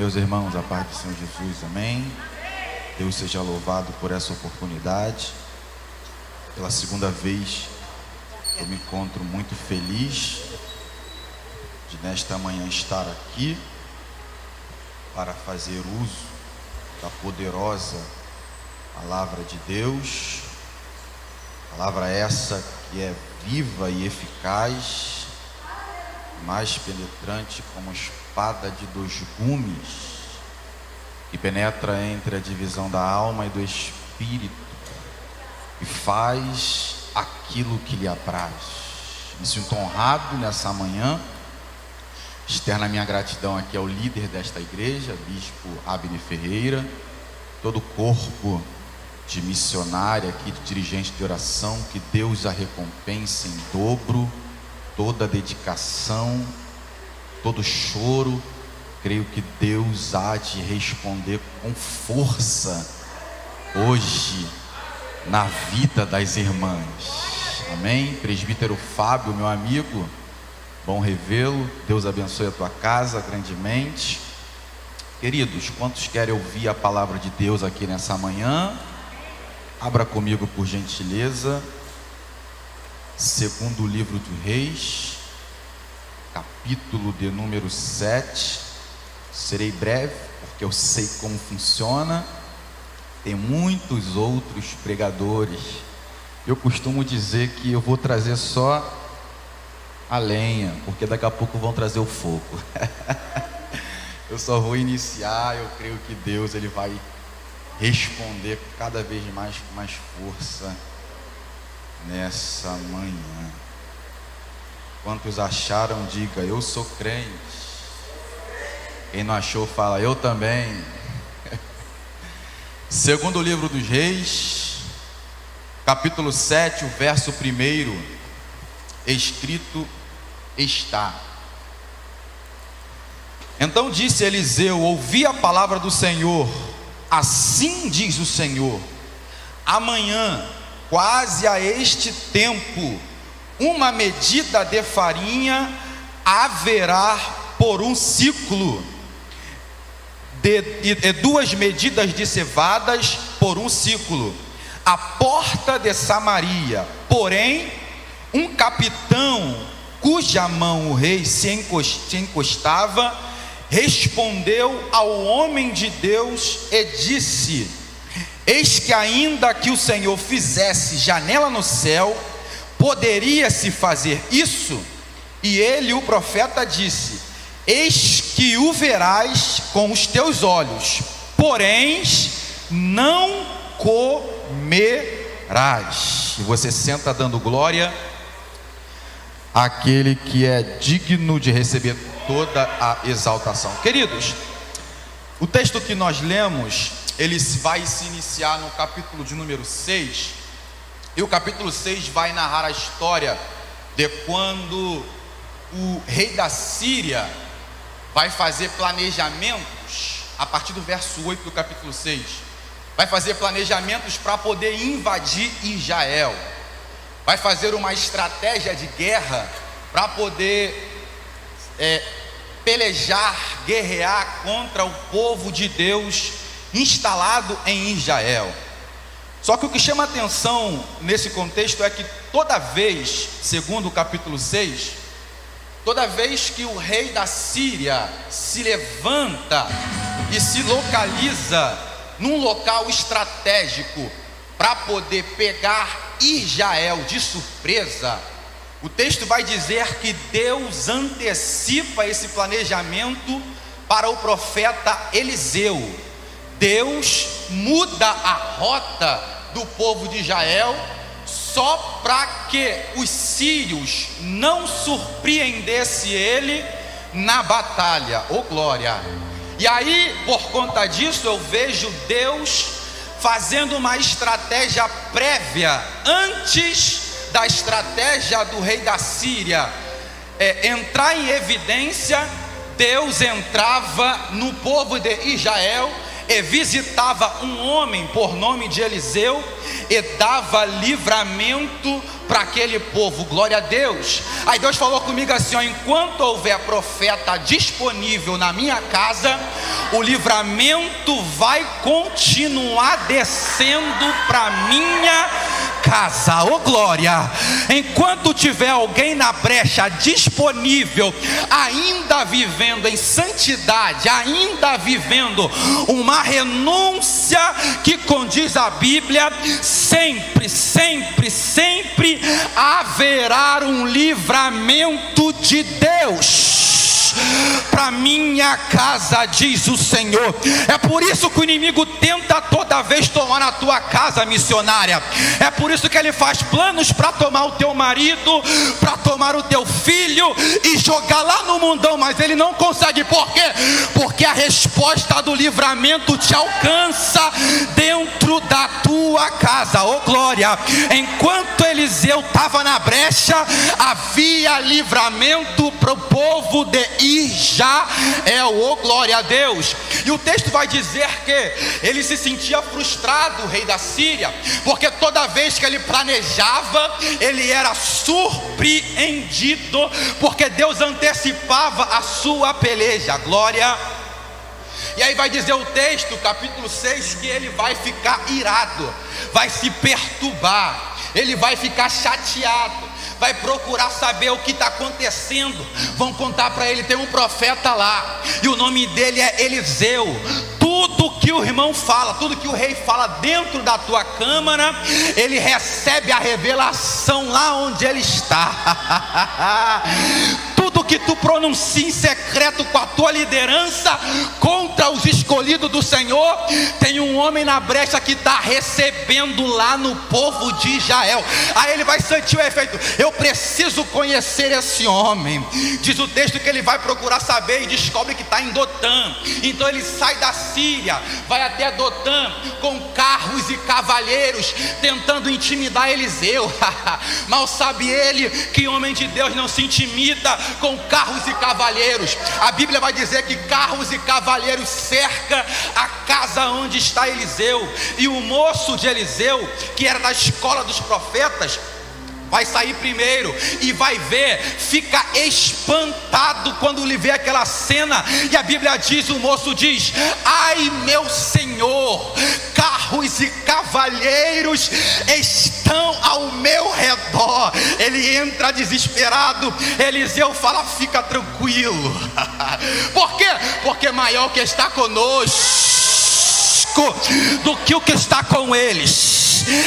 Meus irmãos, a paz do Senhor Jesus, amém. Deus seja louvado por essa oportunidade. Pela segunda vez eu me encontro muito feliz de nesta manhã estar aqui para fazer uso da poderosa palavra de Deus, palavra essa que é viva e eficaz, mais penetrante como espada de dois gumes, que penetra entre a divisão da alma e do espírito e faz aquilo que lhe apraz. Me sinto honrado nessa manhã. Externo a minha gratidão aqui ao líder desta igreja, Bispo Abner Ferreira, todo o corpo de missionária aqui, de dirigente de oração, que Deus a recompense em dobro, toda a dedicação, todo choro. Creio que Deus há de responder com força hoje na vida das irmãs, amém? Presbítero Fábio, meu amigo, bom revê-lo. Deus abençoe a tua casa grandemente. Queridos, quantos querem ouvir a palavra de Deus aqui nessa manhã? Abra comigo, por gentileza, segundo livro de Reis, capítulo de número 7. Serei breve, porque eu sei como funciona. Tem muitos outros pregadores. Eu costumo dizer que eu vou trazer só a lenha, porque daqui a pouco vão trazer o fogo. Eu só vou iniciar. Eu creio que Deus ele vai responder cada vez mais com mais força nessa manhã. Quantos acharam, diga: eu sou crente. Quem não achou, fala: eu também. Segundo livro dos Reis, capítulo 7, o verso 1, escrito está: então disse Eliseu: ouvi a palavra do Senhor, assim diz o Senhor, amanhã, quase a este tempo, uma medida de farinha haverá por um ciclo, e 2 medidas de cevadas por um ciclo, à porta de Samaria. Porém, um capitão, cuja mão o rei se encostava, respondeu ao homem de Deus e disse: eis que ainda que o Senhor fizesse janela no céu, poderia-se fazer isso? E ele, o profeta, disse: eis que o verás com os teus olhos, porém não comerás. E você senta dando glória àquele que é digno de receber toda a exaltação. Queridos, o texto que nós lemos, ele vai se iniciar no capítulo de número 6, e o capítulo 6 vai narrar a história de quando o rei da Síria vai fazer planejamentos, a partir do verso 8 do capítulo 6, vai fazer planejamentos para poder invadir Israel, vai fazer uma estratégia de guerra para poder pelejar, guerrear contra o povo de Deus instalado em Israel. Só que o que chama atenção nesse contexto é que toda vez, segundo o capítulo 6, toda vez que o rei da Síria se levanta e se localiza num local estratégico para poder pegar Israel de surpresa, o texto vai dizer que Deus antecipa esse planejamento para o profeta Eliseu. Deus muda a rota do povo de Israel só para que os sírios não surpreendessem ele na batalha. Oh glória! E aí, por conta disso, eu vejo Deus fazendo uma estratégia prévia, antes da estratégia do rei da Síria entrar em evidência. Deus entrava no povo de Israel e visitava um homem por nome de Eliseu e dava livramento para aquele povo. Glória a Deus. Aí Deus falou comigo assim, ó: enquanto houver profeta disponível na minha casa, o livramento vai continuar descendo para minha casa. Ô glória! Enquanto tiver alguém na brecha disponível, ainda vivendo em santidade, ainda vivendo uma renúncia que condiz a Bíblia, sempre, sempre, sempre haverá um livramento de Deus para minha casa, diz o Senhor. É por isso que o inimigo tenta toda vez tomar a tua casa, missionária. É por isso que ele faz planos para tomar o teu marido, para tomar o teu filho e jogar lá no mundão, mas ele não consegue. Por quê? Porque a resposta do livramento te alcança dentro da tua casa. Ô glória! Enquanto Eliseu estava na brecha, havia livramento para o povo de Israel. Ô glória a Deus! E o texto vai dizer que ele se sentia frustrado, o rei da Síria, porque toda vez que ele planejava, ele era surpreendido, porque Deus antecipava a sua peleja. Glória! E aí vai dizer o texto, capítulo 6, que ele vai ficar irado, vai se perturbar, ele vai ficar chateado, vai procurar saber o que está acontecendo. Vão contar para ele, tem um profeta lá, e o nome dele é Eliseu. Tudo que o irmão fala, tudo que o rei fala dentro da tua câmara, ele recebe a revelação lá onde ele está. Tudo que tu pronuncia em secreto com a tua liderança contra os escolhidos do Senhor, tem um homem na brecha que está recebendo lá no povo de Israel. Aí ele vai sentir o efeito: eu preciso conhecer esse homem. Diz o texto que ele vai procurar saber e descobre que está em Dotã. Então ele sai da Síria, vai até Dotã com carros e cavaleiros, tentando intimidar Eliseu. Mal sabe ele que homem de Deus não se intimida com carros e cavaleiros. A Bíblia vai dizer que carros e cavaleiros cerca a casa onde está Eliseu. E o moço de Eliseu, que era da escola dos profetas, vai sair primeiro e vai ver, fica espantado quando lhe vê aquela cena. E a Bíblia diz, o moço diz: ai meu Senhor, carros e cavalheiros estão ao meu redor. Ele entra desesperado. Eliseu fala: fica tranquilo. Por quê? Porque maior que está conosco do que o que está com eles.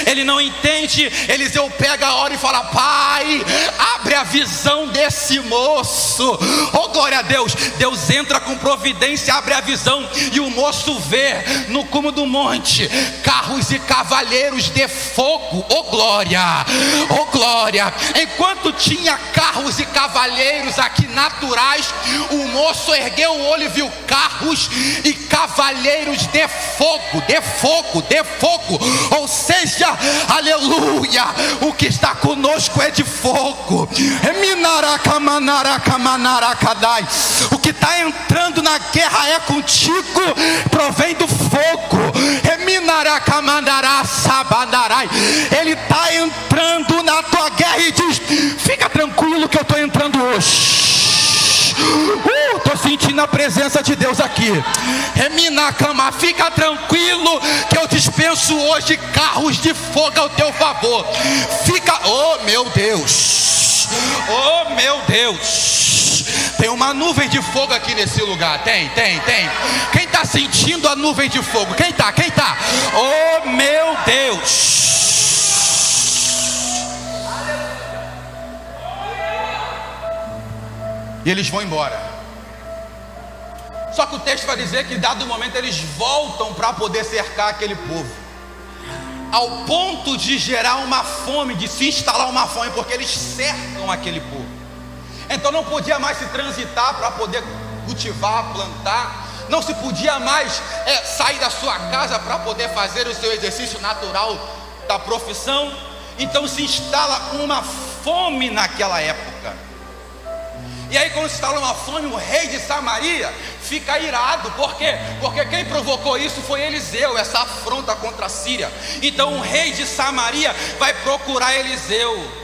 Ele não entende. Eliseu pega a hora e fala: pai, abre a visão desse moço. Oh glória a Deus! Deus entra com providência, abre a visão, e o moço vê no cume do monte carros e cavaleiros de fogo. Oh glória! Oh glória! Enquanto tinha carros e cavaleiros aqui naturais, o moço ergueu o olho e viu carros e cavaleiros de fogo, de fogo, de fogo. Ou seja, aleluia, o que está conosco é de fogo. O que está entrando na guerra é contigo, provém do fogo. Ele está entrando na tua guerra e diz: fica tranquilo que eu estou entrando hoje. Estou sentindo a presença de Deus aqui. Reminacama, fica tranquilo que eu dispenso hoje carros de fogo ao teu favor. Fica, oh meu Deus, oh meu Deus. Tem uma nuvem de fogo aqui nesse lugar. Tem. Quem está sentindo a nuvem de fogo? Quem está? Oh meu Deus. E eles vão embora. Só que o texto vai dizer que dado o momento eles voltam para poder cercar aquele povo, ao ponto de gerar uma fome, de se instalar uma fome, porque eles cercam aquele povo. Então não podia mais se transitar para poder cultivar, plantar. Não se podia mais sair da sua casa para poder fazer o seu exercício natural da profissão. Então se instala uma fome naquela época. E aí quando se instala uma fome, o rei de Samaria fica irado. Por quê? Porque quem provocou isso foi Eliseu, essa afronta contra a Síria. Então o rei de Samaria vai procurar Eliseu.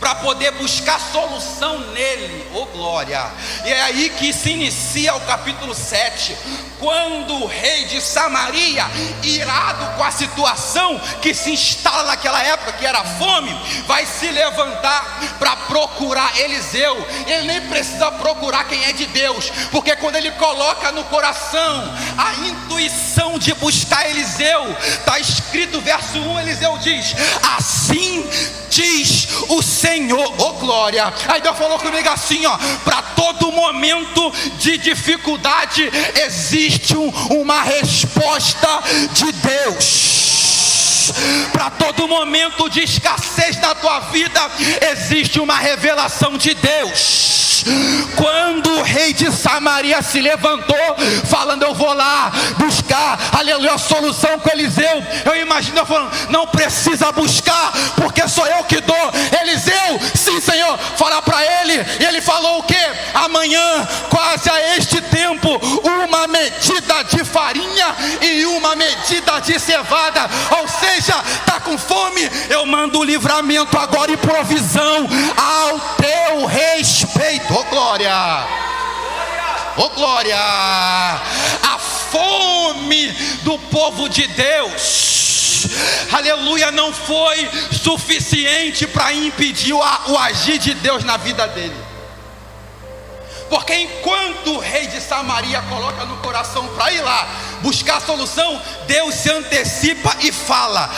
para poder buscar solução nele, oh glória. E é aí que se inicia o capítulo 7, quando o rei de Samaria, irado com a situação que se instala naquela época, que era fome, vai se levantar para procurar Eliseu. Ele nem precisa procurar quem é de Deus, porque quando ele coloca no coração a intuição de buscar Eliseu, está escrito verso 1, Eliseu diz: assim diz o Senhor, oh glória. Aí Deus falou comigo assim, ó: para todo momento de dificuldade existe uma resposta de Deus. Para todo momento de escassez na tua vida existe uma revelação de Deus. Quando o rei de Samaria se levantou, falando: eu vou lá buscar, aleluia, a solução com Eliseu, eu imagino eu falando: não precisa buscar, porque sou eu que dou. Eliseu, sim Senhor, fala para ele. E ele falou o que? Amanhã, quase a este tempo, uma medida de farinha e uma medida de cevada. Ou seja, está com fome, eu mando o livramento agora e provisão ao teu respeito. Oh glória, oh glória. A fome do povo de Deus, aleluia, não foi suficiente para impedir o agir de Deus na vida dele. Porque enquanto o rei de Samaria coloca no coração para ir lá buscar a solução, Deus se antecipa e fala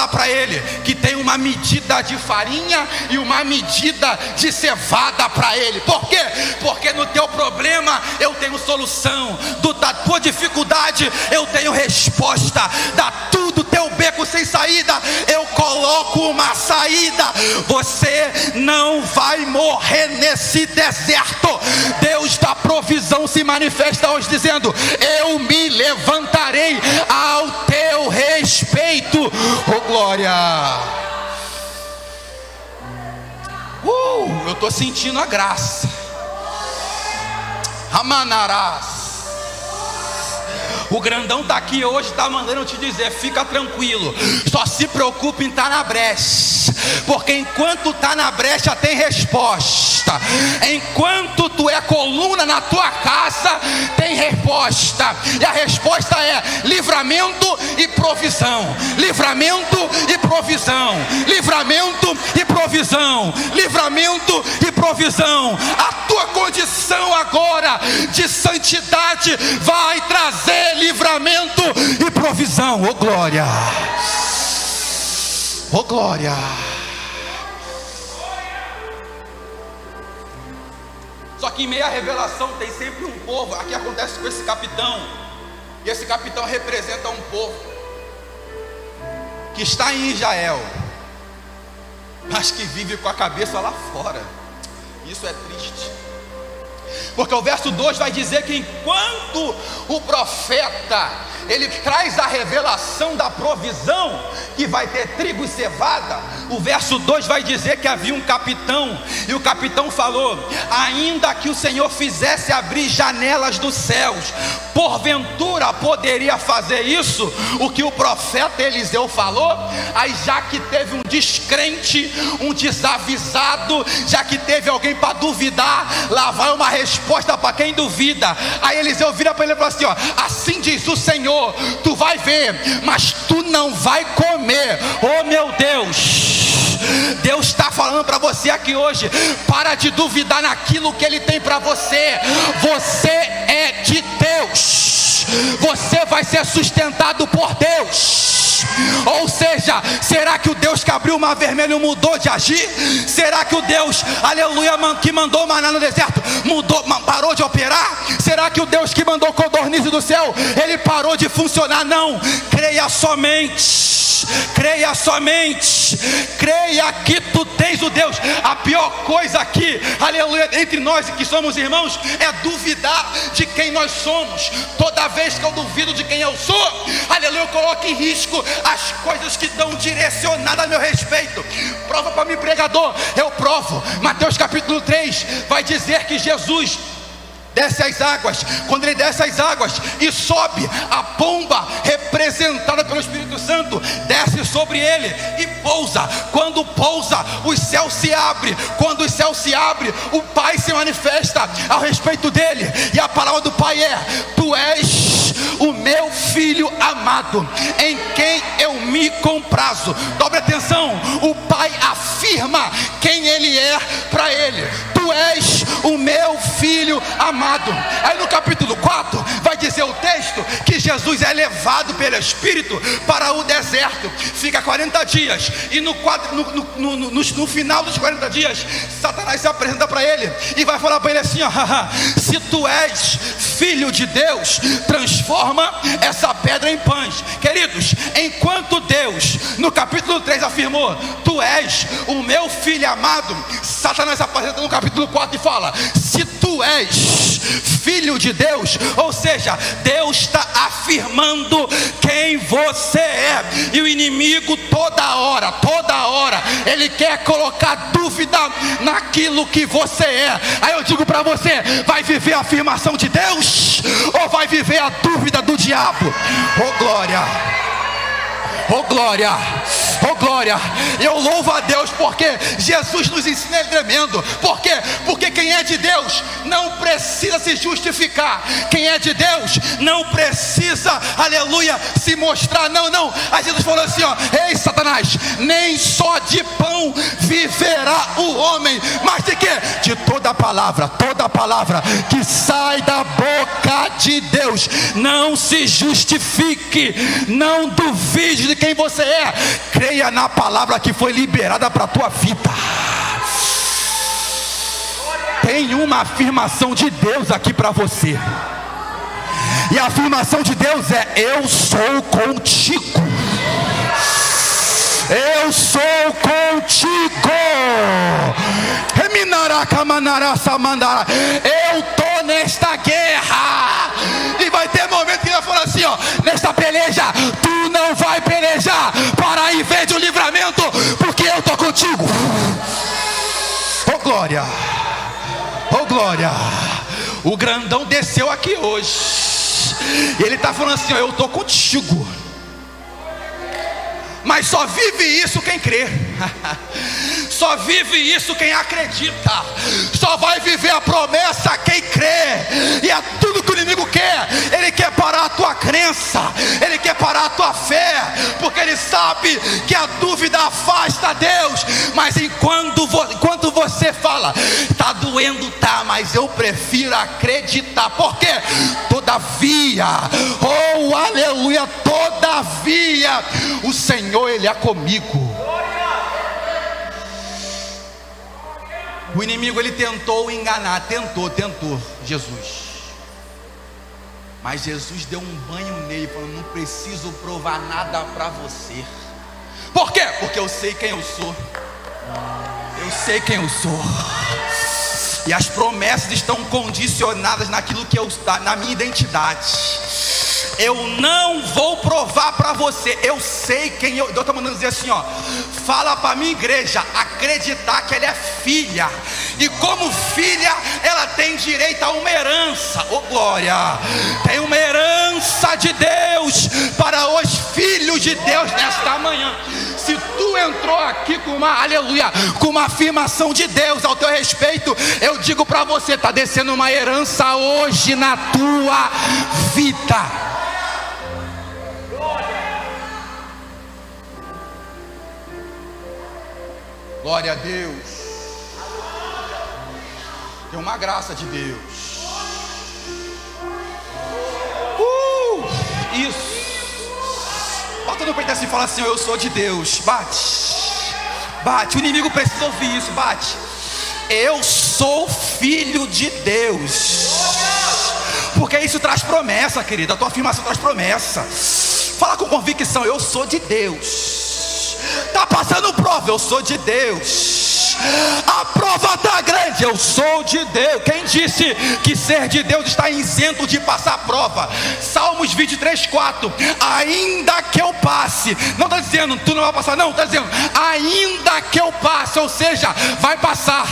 para ele que tem uma medida de farinha e uma medida de cevada para ele. Por quê? Porque no teu problema eu tenho solução, da tua dificuldade eu tenho resposta, da tudo teu beco sem saída eu coloco uma saída. Você não vai morrer nesse deserto. Deus da provisão se manifesta hoje dizendo: eu me levantarei ao teu respeito. Oh glória. Eu estou sentindo a graça. Amanarás. O grandão está aqui hoje, está mandando eu te dizer: fica tranquilo, só se preocupe em estar na brecha, porque enquanto está na brecha tem resposta. Enquanto tu é coluna na tua casa tem resposta. E a resposta é livramento e provisão. Livramento e provisão. Livramento e provisão. Livramento e provisão. A tua condição agora de santidade vai trazer livramento e provisão. Oh glória, oh glória. Só que em meio à revelação tem sempre um povo. Aqui acontece com esse capitão, e esse capitão representa um povo que está em Israel, mas que vive com a cabeça lá fora. Isso é triste, porque o verso 2 vai dizer que enquanto o profeta ele traz a revelação da provisão, que vai ter trigo e cevada, o verso 2 vai dizer que havia um capitão, e o capitão falou: ainda que o Senhor fizesse abrir janelas dos céus, porventura poderia fazer isso, o que o profeta Eliseu falou? Aí já que teve um descrente, um desavisado, já que teve alguém para duvidar, lá vai uma resposta para quem duvida. Aí Eliseu vira para ele e fala assim: ó, assim diz o Senhor, tu vai ver, mas tu não vai comer. Oh meu Deus, Deus está falando para você aqui hoje: para de duvidar naquilo que Ele tem para você. Você é de Deus, você vai ser sustentado por Deus. Ou seja, será que o Deus que abriu o mar vermelho mudou de agir? Será que o Deus, aleluia, que mandou maná no deserto parou de operar? Será que o Deus que mandou codorniz do céu, ele parou de funcionar? Não, creia somente, creia somente, creia que tu tens o Deus. A pior coisa aqui, aleluia, entre nós que somos irmãos, é duvidar de quem nós somos. Toda vez que eu duvido de quem eu sou, aleluia, eu coloco em risco as coisas que estão direcionadas a meu respeito. Prova para mim, pregador. Eu provo. Mateus capítulo 3 vai dizer que Jesus desce as águas. Quando ele desce as águas e sobe, a pomba representada pelo Espírito Santo desce sobre ele e pousa. Quando pousa, os céus se abrem. Quando os céus se abrem, o Pai se manifesta a respeito dele, e a palavra do Pai é: tu és o meu filho amado, em quem eu me comprazo. Dobre atenção, o Pai afirma quem ele é para ele: tu és o meu filho amado. Aí no capítulo 4 vai dizer o texto que Jesus é levado pelo Espírito para o deserto, fica 40 dias, e no final dos 40 dias, Satanás se apresenta para ele e vai falar para ele assim: ó, se tu és filho de Deus, transforma essa pedra em pães. Queridos, enquanto Deus no capítulo 3 afirmou: tu és o meu filho amado, Satanás se apresenta no capítulo 4 e fala: se tu és filho de Deus, ou seja, Deus está afirmando quem você é. E o inimigo toda hora, ele quer colocar dúvida naquilo que você é. Aí eu digo para você: vai viver a afirmação de Deus ou vai viver a dúvida do diabo? Oh glória, oh glória, oh glória. Eu louvo a Deus porque Jesus nos ensina, é tremendo. Por quê? Porque quem é de Deus não precisa se justificar. Quem é de Deus não precisa, aleluia, se mostrar. Não. Aí Jesus falou assim: ó, ei Satanás, nem só de pão viverá o homem, mas de quê? De toda palavra que sai da boca de Deus. Não se justifique, não duvide de quem você é, creia na palavra que foi liberada para a tua vida. Tem uma afirmação de Deus aqui para você, e a afirmação de Deus é: eu sou contigo. Eu sou contigo. Eu tô nesta guerra. E vai ter momento que ele vai falar assim: ó, nesta peleja tu não vai pelejar para ir ver de um livramento, porque eu tô contigo. Oh glória, oh glória. O grandão desceu aqui hoje, e ele está falando assim: ó, eu tô contigo. Mas só vive isso quem crê. Só vive isso quem acredita. Só vai viver a promessa quem crê. E é tudo que o inimigo quer. Ele quer parar a tua crença, ele quer parar a tua fé, porque ele sabe que a dúvida afasta Deus. Mas enquanto você fala: tá doendo, tá, mas eu prefiro acreditar. Por quê? Todavia, oh aleluia, todavia o Senhor, ele é comigo. O inimigo, ele tentou enganar, tentou Jesus, mas Jesus deu um banho nele, falando: não preciso provar nada para você. Por quê? Porque eu sei quem eu sou. Eu sei quem eu sou. E as promessas estão condicionadas naquilo que eu estou, na minha identidade. Eu não vou provar para você, eu sei quem eu. Deus está mandando dizer assim: ó, fala para a minha igreja acreditar que ela é filha, e como filha ela tem direito a uma herança. Oh glória, tem uma herança de Deus para os filhos de Deus nesta manhã. Se tu entrou aqui com uma, aleluia, com uma afirmação de Deus ao teu respeito, eu digo para você: está descendo uma herança hoje na tua vida. Glória a Deus. Tem uma graça de Deus. Isso. Bota no peito assim e fala assim: eu sou de Deus. Bate. O inimigo precisa ouvir isso. Bate. Eu sou filho de Deus. Porque isso traz promessa, querida. A tua afirmação traz promessa. Fala com convicção: eu sou de Deus. Está passando prova, eu sou de Deus. A prova está grande, verdade, eu sou de Deus. Quem disse que ser de Deus está isento de passar prova? Salmos 23:4. Ainda que eu passe, não está dizendo tu não vai passar, não, está dizendo ainda que eu passe, ou seja, vai passar.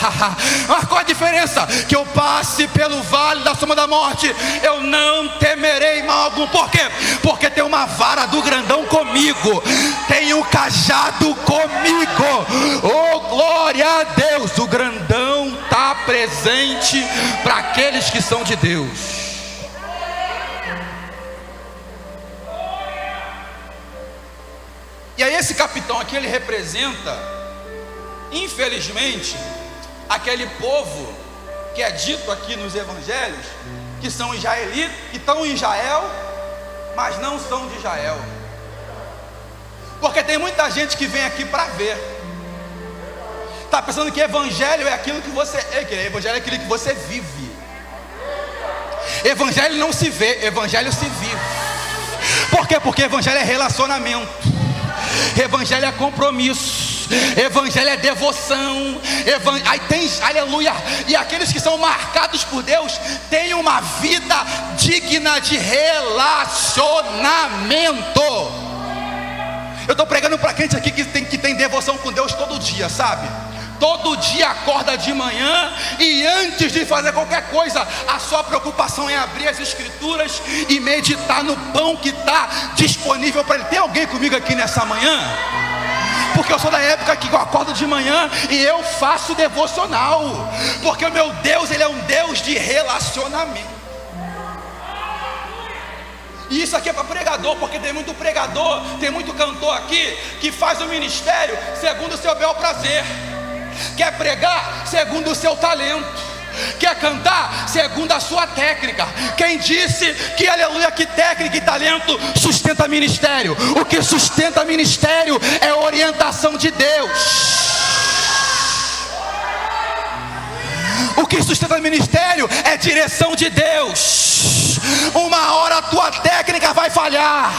Mas qual a diferença? Que eu passe pelo vale da sombra da morte, eu não temerei mal algum. Por quê? Porque tem uma vara do grandão comigo, tem um cajado comigo. Oh, glória a Deus! O grandão está presente para aqueles que são de Deus. E aí esse capitão aqui, ele representa, infelizmente, aquele povo que é dito aqui nos evangelhos, que são israelitas, que estão em Israel, mas não são de Israel. Porque tem muita gente que vem aqui para ver, está pensando que evangelho é aquilo que você evangelho é aquilo que você vive. Evangelho não se vê, evangelho se vive. Por quê? Porque evangelho é relacionamento, evangelho é compromisso, evangelho é devoção, aí tem, aleluia. E aqueles que são marcados por Deus têm uma vida digna de relacionamento. Eu estou pregando para gente aqui que tem devoção com Deus todo dia, sabe? Todo dia acorda de manhã e antes de fazer qualquer coisa, a sua preocupação é abrir as escrituras e meditar no pão que está disponível para ele. Tem alguém comigo aqui nessa manhã? Porque eu sou da época que eu acordo de manhã e eu faço devocional, porque o meu Deus, ele é um Deus de relacionamento. E isso aqui é para pregador, porque tem muito pregador, tem muito cantor aqui que faz o ministério segundo o seu bel prazer. Quer pregar segundo o seu talento, quer cantar segundo a sua técnica. Quem disse que, aleluia, que técnica e talento sustenta ministério? O que sustenta ministério é orientação de Deus. O que sustenta ministério é direção de Deus. Uma hora a tua técnica vai falhar,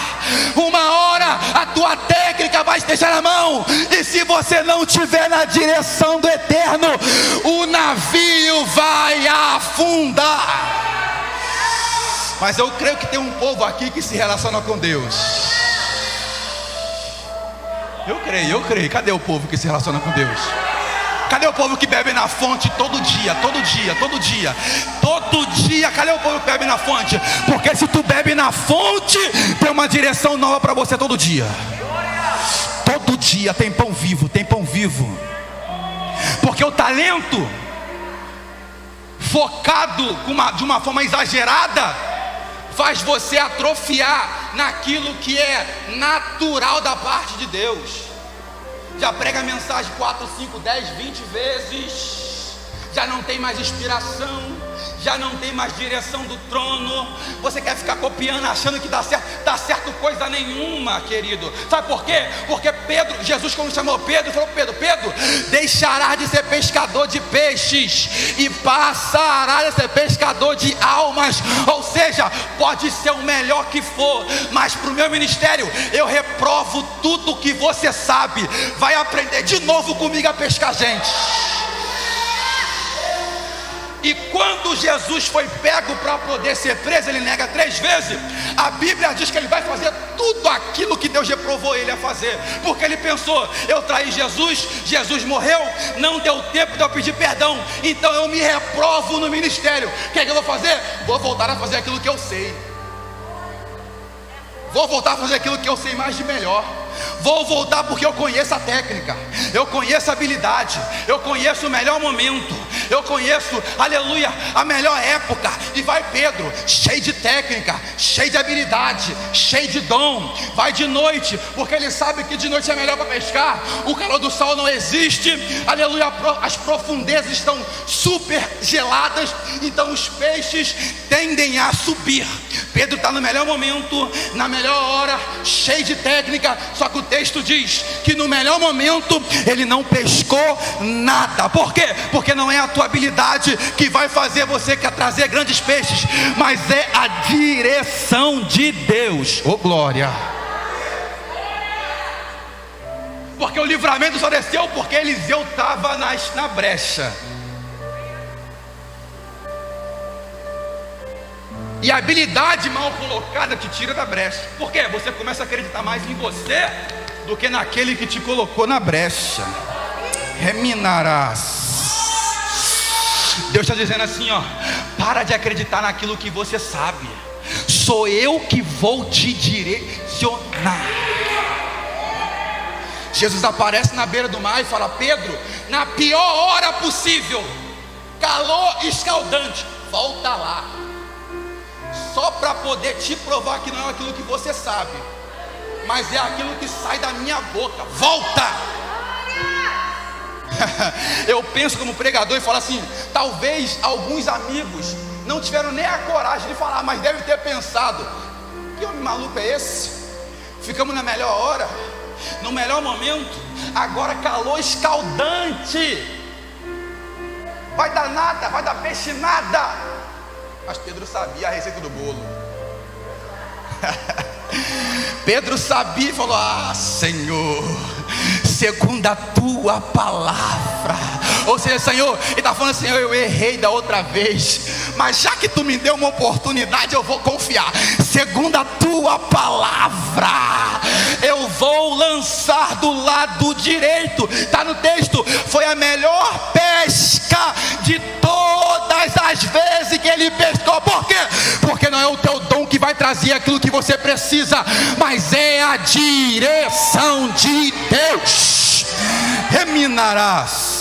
uma hora a tua técnica vai te deixar na mão, e se você não estiver na direção do eterno, o navio vai afundar. Mas eu creio que tem um povo aqui que se relaciona com Deus. Eu creio. Cadê o povo que se relaciona com Deus? Cadê o povo que bebe na fonte todo dia? Todo dia. Cadê o povo que bebe na fonte? Porque se tu bebe na fonte, tem uma direção nova para você todo dia. Todo dia tem pão vivo. Porque o talento focado de uma forma exagerada faz você atrofiar naquilo que é natural da parte de Deus. Já prega a mensagem 4, 5, 10, 20 vezes, já não tem mais inspiração, já não tem mais direção do trono. Você quer ficar copiando, achando que dá certo coisa nenhuma, querido. Sabe por quê? Porque Jesus, quando chamou Pedro, falou: Pedro, deixará de ser pescador de peixes e passará a ser pescador de almas. Ou seja, pode ser o melhor que for, mas para o meu ministério eu reprovo tudo que você sabe. Vai aprender de novo comigo a pescar gente. E quando Jesus foi pego para poder ser preso, ele nega 3 vezes. A Bíblia diz que ele vai fazer tudo aquilo que Deus reprovou ele a fazer, porque ele pensou: eu traí Jesus, Jesus morreu, não deu tempo de eu pedir perdão, então eu me reprovo no ministério. O que é que eu vou fazer? Vou voltar a fazer aquilo que eu sei. Vou voltar a fazer aquilo que eu sei mais de melhor. Vou voltar porque eu conheço a técnica, eu conheço a habilidade, eu conheço o melhor momento, eu conheço, aleluia, a melhor época. E vai Pedro, cheio de técnica, cheio de habilidade, cheio de dom. Vai de noite, porque ele sabe que de noite é melhor para pescar. O calor do sol não existe, aleluia, as profundezas estão super geladas, então os peixes tendem a subir. Pedro está no melhor momento, na melhor hora, cheio de técnica. Só que o texto diz que no melhor momento ele não pescou nada. Por quê? Porque não é a tua habilidade que vai fazer você trazer grandes peixes, mas é a direção de Deus. Oh, glória! Porque o livramento só desceu porque Eliseu estava na brecha. E a habilidade mal colocada te tira da brecha. Por quê? Você começa a acreditar mais em você do que naquele que te colocou na brecha. Reminarás. Deus está dizendo assim, ó: para de acreditar naquilo que você sabe. Sou eu que vou te direcionar. Jesus aparece na beira do mar e fala: Pedro, na pior hora possível, calor escaldante, volta lá, só para poder te provar que não é aquilo que você sabe, mas é aquilo que sai da minha boca. Volta! Eu penso como pregador e falo assim: talvez alguns amigos não tiveram nem a coragem de falar, mas deve ter pensado: que homem maluco é esse? Ficamos na melhor hora, no melhor momento, agora calor escaldante, vai dar nada, vai dar peixe nada. Mas Pedro sabia a receita do bolo. Pedro sabia e falou: ah, Senhor, segundo a tua palavra. Ou seja, Senhor, ele está falando assim: eu errei da outra vez, mas já que tu me deu uma oportunidade, eu vou confiar. Segundo a tua palavra, eu vou lançar do lado direito. Está no texto: foi a melhor pesca de todas as vezes que ele pescou. Por quê? Porque não é o teu dom que vai trazer aquilo que você precisa, mas é a direção de Deus. Reminarás.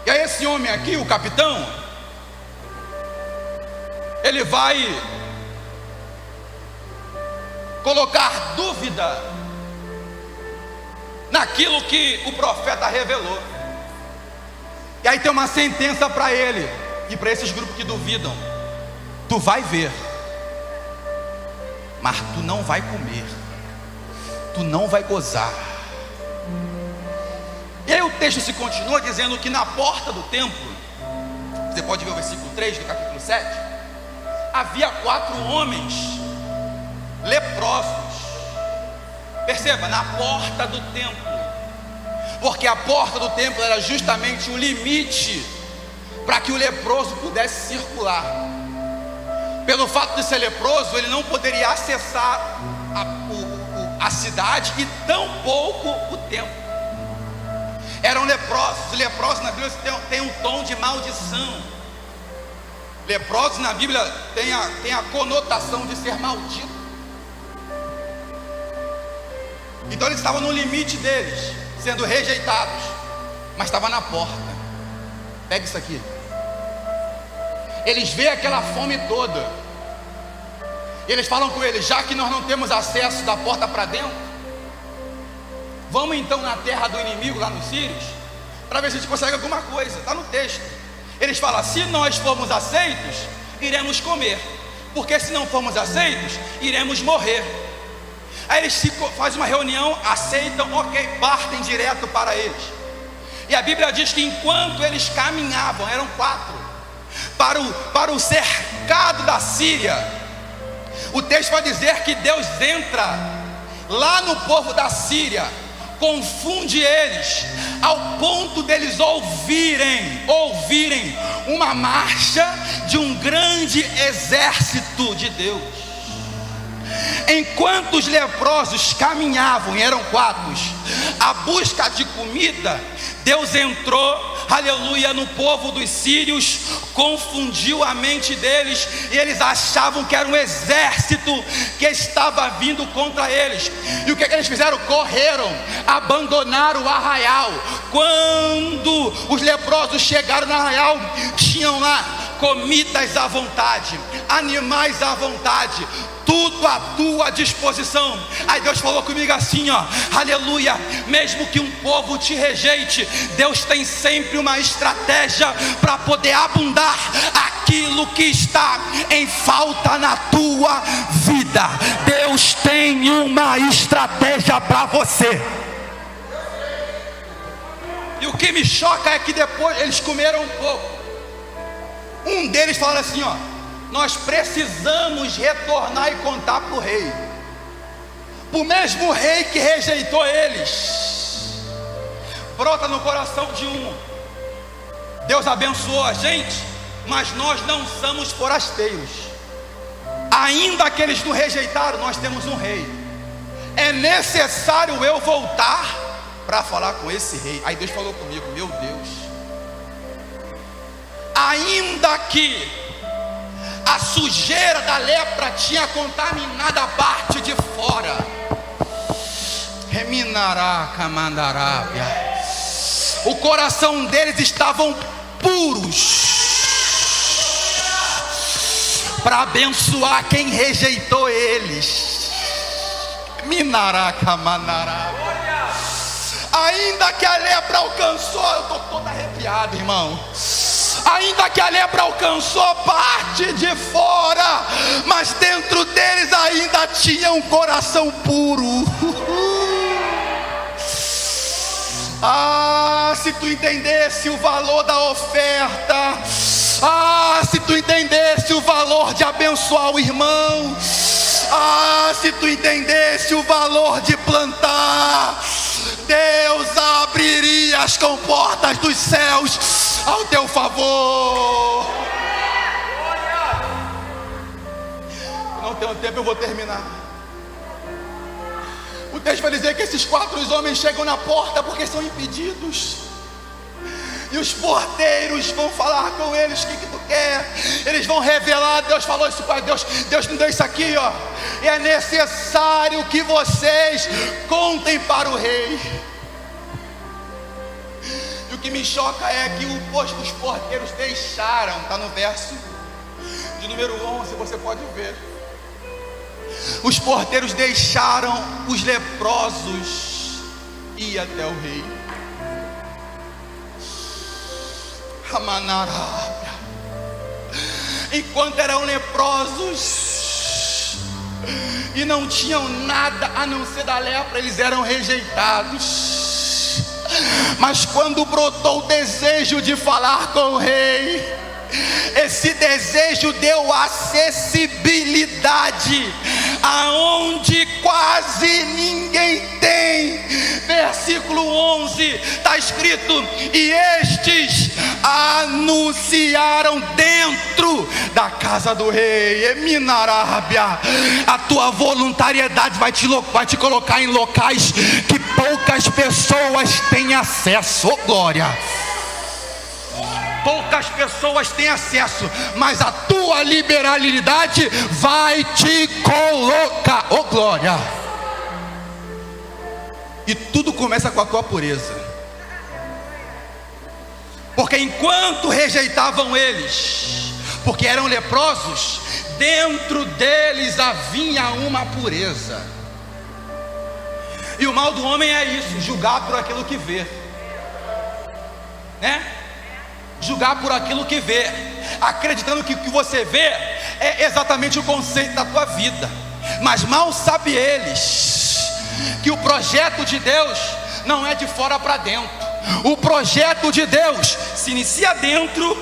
E aí esse homem aqui, o capitão, ele vai colocar dúvida naquilo que o profeta revelou. E aí tem uma sentença para ele e para esses grupos que duvidam: tu vai ver, mas tu não vai comer, tu não vai gozar. E aí o texto se continua dizendo que na porta do templo, você pode ver o versículo 3 do capítulo 7, havia 4 homens leprosos. Perceba, na porta do templo, porque a porta do templo era justamente o limite para que o leproso pudesse circular. Pelo fato de ser leproso, ele não poderia acessar a cidade e tampouco o templo. Eram leprosos. Leprosos na Bíblia tem um tom de maldição. Leprosos na Bíblia tem a conotação de ser maldito. Então eles estavam no limite deles, sendo rejeitados, mas estava na porta. Pega isso aqui. Eles veem aquela fome toda, e eles falam com ele: já que nós não temos acesso da porta para dentro, vamos então na terra do inimigo, lá nos Sírios, para ver se a gente consegue alguma coisa. Está no texto. Eles falam: se nós formos aceitos, iremos comer, porque se não formos aceitos, iremos morrer. Aí eles fazem uma reunião, aceitam, ok, partem direto para eles. E a Bíblia diz que enquanto eles caminhavam, eram 4, para o cercado da Síria, o texto vai dizer que Deus entra lá no povo da Síria, confunde eles, ao ponto deles ouvirem uma marcha de um grande exército de Deus. Enquanto os leprosos caminhavam, e eram 4, à busca de comida, Deus entrou, aleluia, no povo dos sírios, confundiu a mente deles, e eles achavam que era um exército que estava vindo contra eles. E o que eles fizeram? Correram, abandonaram o arraial. Quando os leprosos chegaram no arraial, tinham lá comidas à vontade, animais à vontade, tudo à tua disposição. Aí Deus falou comigo assim, ó: aleluia, mesmo que um povo te rejeite, Deus tem sempre uma estratégia para poder abundar aquilo que está em falta na tua vida. Deus tem uma estratégia para você. E o que me choca é que depois eles comeram um pouco. Um deles fala assim, ó: nós precisamos retornar e contar para o rei, para o mesmo rei que rejeitou eles. Brota no coração de um: Deus abençoou a gente, mas nós não somos forasteiros. Ainda que eles nos rejeitaram, nós temos um rei. É necessário eu voltar para falar com esse rei. Aí Deus falou comigo: meu Deus, ainda que a sujeira da lepra tinha contaminado a parte de fora, Reminará, Camandarábia, o coração deles estavam puros para abençoar quem rejeitou eles. Minará, Camandará. Ainda que a lepra alcançou, eu estou todo arrepiado, irmão. Ainda que a lepra alcançou parte de fora, mas dentro deles ainda tinha um coração puro. Ah, se tu entendesse o valor da oferta. Ah, se tu entendesse o valor de abençoar o irmão. Ah, se tu entendesse o valor de plantar, Deus abriria as comportas dos céus ao teu favor. Eu não tenho tempo, eu vou terminar. O texto vai dizer que esses 4 homens chegam na porta porque são impedidos. E os porteiros vão falar com eles: o que tu quer? Eles vão revelar: Deus falou isso para Deus me deu isso aqui, ó. E é necessário que vocês contem para o rei. E o que me choca é que os porteiros deixaram, está no verso de número 11, você pode ver. Os porteiros deixaram os leprosos ir até o rei. Ramanarábia. Enquanto eram leprosos e não tinham nada a não ser da lepra, eles eram rejeitados. Mas quando brotou o desejo de falar com o rei, esse desejo deu acessibilidade aonde quase ninguém tem. Versículo 11 está escrito: e estes anunciaram dentro da casa do rei. Eminarábia, a tua voluntariedade vai te colocar em locais que poucas pessoas têm acesso. Oh, glória! Poucas pessoas têm acesso, mas a tua liberalidade vai te colocar. Oh, glória! E tudo começa com a tua pureza. Porque enquanto rejeitavam eles, porque eram leprosos, dentro deles havia uma pureza. E o mal do homem é isso: julgar por aquilo que vê, né? Julgar por aquilo que vê, acreditando que o que você vê é exatamente o conceito da tua vida. Mas mal sabe eles que o projeto de Deus não é de fora para dentro. O projeto de Deus se inicia dentro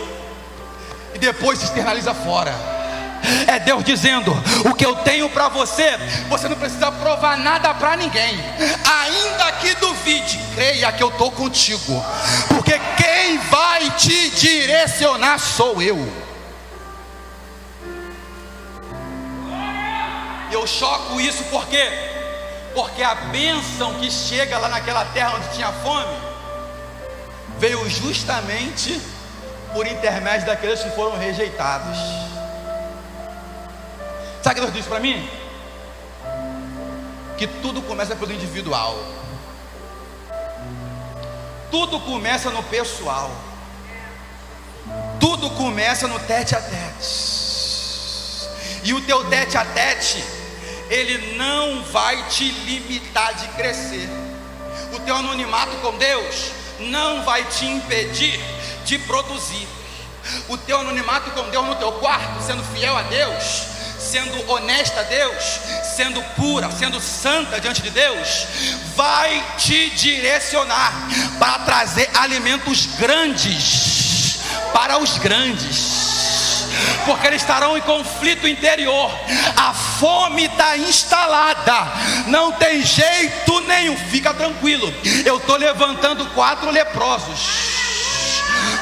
e depois se externaliza fora. É Deus dizendo: o que eu tenho para você, você não precisa provar nada para ninguém. Ainda que duvide, creia que eu estou contigo, porque quem vai te direcionar sou eu. E eu choco isso porque a bênção que chega lá naquela terra onde tinha fome veio justamente por intermédio daqueles que foram rejeitados. Sabe o que Deus disse para mim? Que tudo começa pelo individual. Tudo começa no pessoal. Tudo começa no tete a tete. E o teu tete a tete, ele não vai te limitar de crescer. O teu anonimato com Deus não vai te impedir de produzir. O teu anonimato com Deus no teu quarto, sendo fiel a Deus, sendo honesta a Deus, sendo pura, sendo santa diante de Deus, vai te direcionar para trazer alimentos grandes para os grandes, porque eles estarão em conflito interior. A fome está instalada, não tem jeito nenhum. Fica tranquilo, eu estou levantando 4 leprosos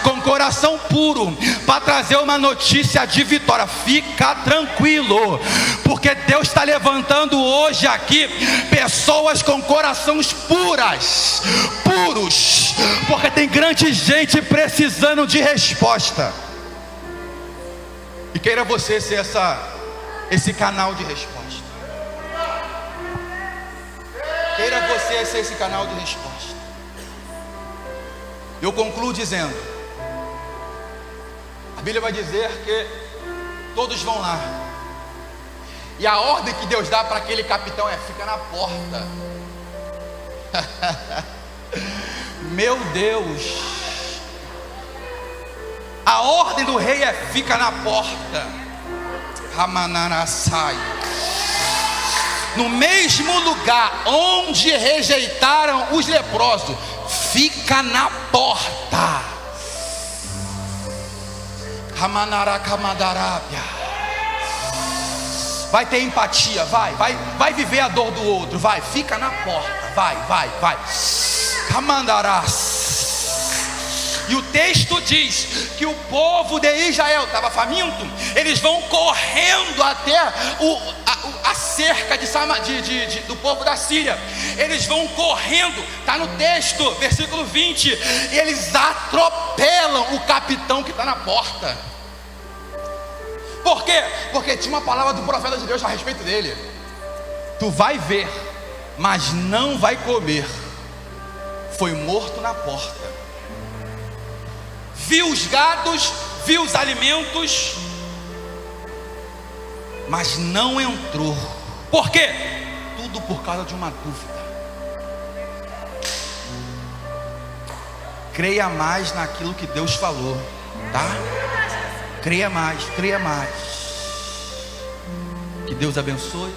com coração puro para trazer uma notícia de vitória. Fica tranquilo, porque Deus está levantando hoje aqui pessoas com corações puros, porque tem grande gente precisando de resposta. E queira você ser esse canal de resposta. Queira você ser esse canal de resposta. Eu concluo dizendo: a Bíblia vai dizer que todos vão lá, e a ordem que Deus dá para aquele capitão é: fica na porta. Meu Deus, a ordem do rei é: fica na porta. Ramanarasai. No mesmo lugar onde rejeitaram os leprosos, fica na porta. Ramanaracamadarabia. Vai ter empatia, vai viver a dor do outro, fica na porta, vai. Camandarás. E o texto diz que o povo de Israel estava faminto. Eles vão correndo até a cerca do povo da Síria. Eles vão correndo, está no texto, versículo 20. E eles atropelam o capitão que está na porta. Por quê? Porque tinha uma palavra do profeta de Deus a respeito dele: tu vai ver, mas não vai comer. Foi morto na porta. Viu os gados, viu os alimentos, mas não entrou. Por quê? Tudo por causa de uma dúvida. Creia mais naquilo que Deus falou, tá? Creia mais. Que Deus abençoe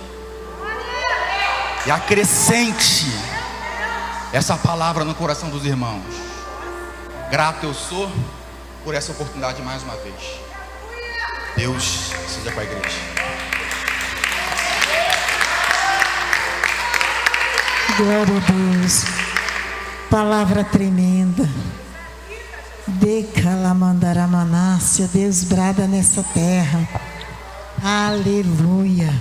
e acrescente essa palavra no coração dos irmãos. Grato eu sou por essa oportunidade mais uma vez. Deus seja com a igreja. Glória a Deus. Palavra tremenda. Decalamandaramanácia. Deus brada nessa terra. Aleluia.